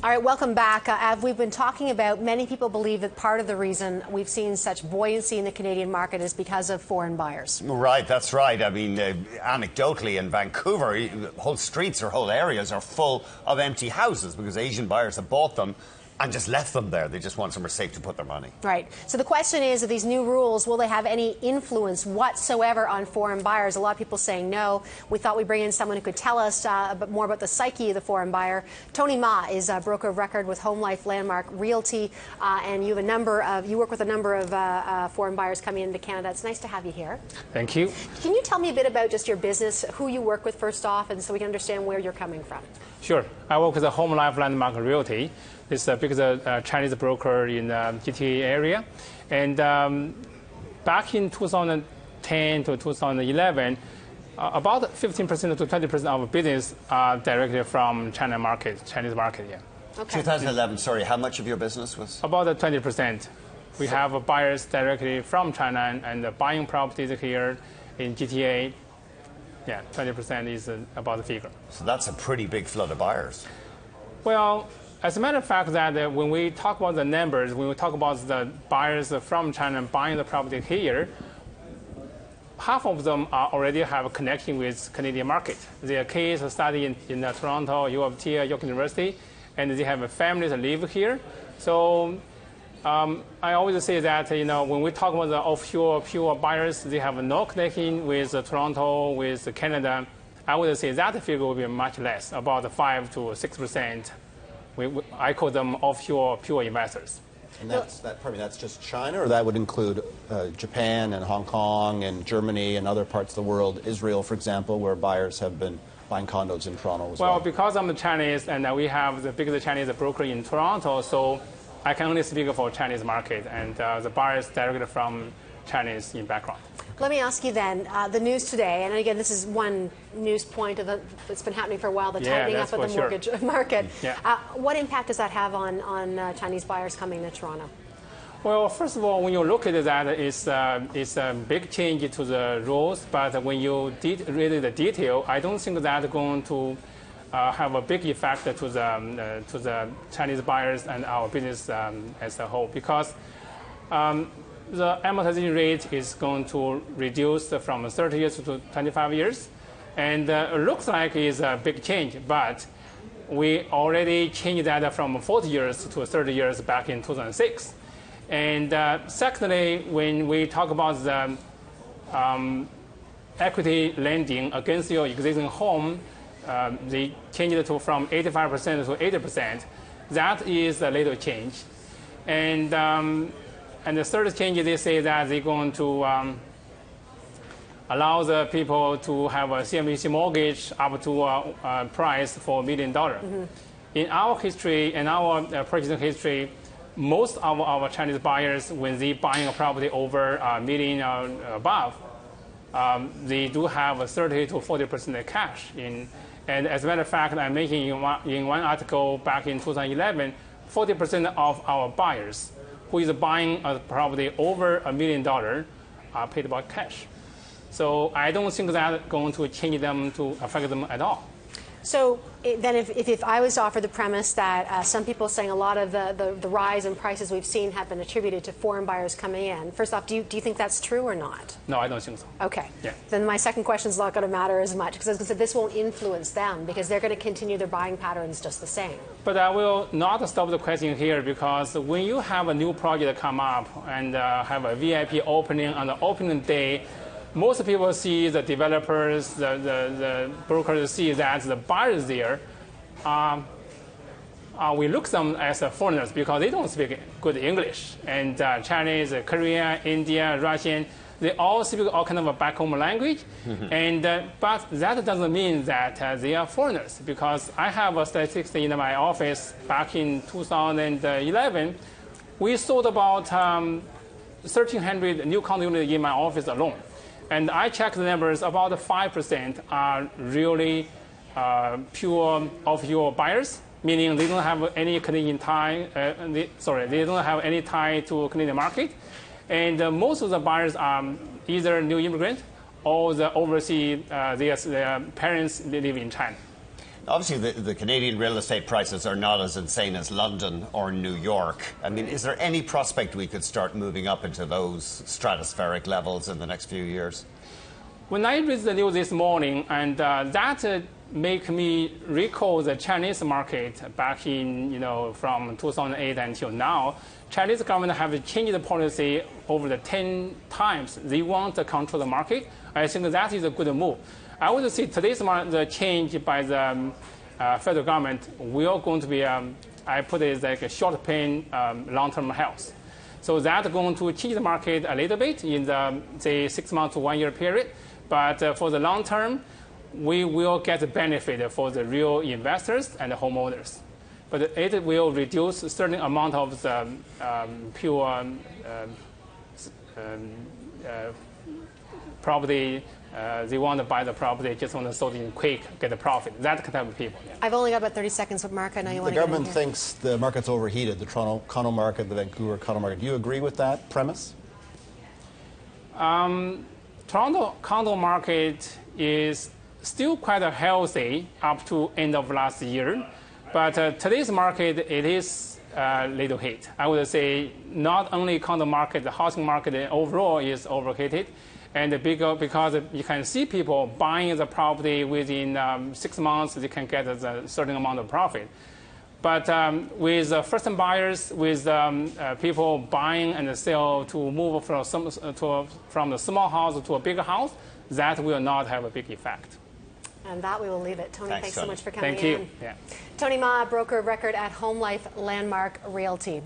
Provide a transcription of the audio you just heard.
All right, welcome back. Av, we've been talking about many people believe that part of the reason we've seen such buoyancy in the Canadian market is because of foreign buyers. Right, that's right. I mean, anecdotally in Vancouver, whole streets or whole areas are full of empty houses because Asian buyers have bought them and just left them there. They just want somewhere safe to put their money. Right. So the question is, of these new rules, will they have any influence whatsoever on foreign buyers? A lot of people saying no. We thought we'd bring in someone who could tell us more about the psyche of the foreign buyer. Tony Ma is a broker of record with Home Life Landmark Realty, and you work with a number of foreign buyers coming into Canada. It's nice to have you here. Thank you. Can you tell me a bit about just your business, who you work with first off, and so we can understand where you're coming from? Sure. I work with the Home Life Landmark Realty. It's the biggest Chinese broker in the GTA area. And back in 2010 to 2011, about 15% to 20% of our business are directly from Chinese market, yeah. Okay. 2011, sorry, how much of your business was? About 20%. We have buyers directly from China and buying properties here in GTA. Yeah, 20% is about the figure. So that's a pretty big flood of buyers. Well, as a matter of fact, that when we talk about the numbers, when we talk about the buyers from China buying the property here, half of them already have a connection with Canadian market. Their kids study in Toronto, U of T, York University, and they have families that live here. So I always say that when we talk about the offshore pure buyers, they have no connection with Toronto, with Canada. I would say that figure will be much less, about 5 to 6%. I call them offshore pure investors. And that's just China, or that would include Japan and Hong Kong and Germany and other parts of the world, Israel, for example, where buyers have been buying condos in Toronto as well? Well, because I'm Chinese and we have the biggest Chinese broker in Toronto, so I can only speak for Chinese market and the buyers directly from Chinese in background. Let me ask you then, the news today, and again, this is one news point that's been happening for a while, the tightening up of the mortgage market. Yeah. What impact does that have on Chinese buyers coming to Toronto? Well, first of all, when you look at that, it's a big change to the rules, but when you read the detail, I don't think that's going to have a big effect to the Chinese buyers and our business as a whole, because the amortization rate is going to reduce from 30 years to 25 years. And it looks like it's a big change, but we already changed that from 40 years to 30 years back in 2006. And secondly, when we talk about the equity lending against your existing home, they changed it from 85% to 80%. That is a little change. And the third change, they say that they're going to allow the people to have a CMHC mortgage up to a price for $1 million. Mm-hmm. In our history, in our purchasing history, most of our Chinese buyers, when they buying a property over $1 million or above, they do have a 30 to 40% cash in. And as a matter of fact, I'm making in one article back in 2011, 40% of our buyers who is buying a property over $1 million are paid by cash. So I don't think that's going to change them, to affect them at all. So then if I was offered the premise that some people saying a lot of the rise in prices we've seen have been attributed to foreign buyers coming in, first off, do you think that's true or not? No, I don't think so. Okay. Yeah. Then my second question is not going to matter as much, because as I said, this won't influence them because they're going to continue their buying patterns just the same. But I will not stop the question here, because when you have a new project come up and have a VIP opening on the opening day, most people see the developers, the brokers see that the buyers there, we look them as foreigners because they don't speak good English. And Chinese, Korean, India, Russian, they all speak all kind of a back home language. Mm-hmm. But that doesn't mean that they are foreigners, because I have a statistics in my office back in 2011. We sold about 1,300 new condo units in my office alone. And I checked the numbers, about 5% are really pure offshore buyers, meaning they don't have any Canadian tie, they don't have any tie to Canadian market. And most of the buyers are either new immigrant or the overseas, their parents live in China. Obviously, the Canadian real estate prices are not as insane as London or New York. I mean, is there any prospect we could start moving up into those stratospheric levels in the next few years? When I read the news this morning, and that make me recall the Chinese market back in, from 2008 until now. Chinese government have changed the policy over the 10 times. They want to control the market. I think that is a good move. I would say today's the change by the federal government will going to be, I put it as like a short-term, long-term health. So that's going to change the market a little bit in the, say, 6 months to 1 year period. But for the long term, we will get the benefit for the real investors and the homeowners. But it will reduce a certain amount of the pure property. They want to buy the property, just want to sell it in quick, get the profit. That type of people. Yeah. I've only got about 30 seconds with Mark. I know you want to The government thinks the market's overheated, the Toronto condo market, the Vancouver condo market. Do you agree with that premise? Toronto condo market is still quite healthy up to end of last year. But today's market, it is a little hit. I would say not only condo market, the housing market overall is overheated. And because you can see people buying the property within 6 months, they can get a certain amount of profit. But with first-time buyers, with people buying and sell to move from the small house to a bigger house, that will not have a big effect. And that we will leave it. Tony, thanks so much for coming in. Thank you. Yeah. Tony Ma, broker of record at Home Life Landmark Realty.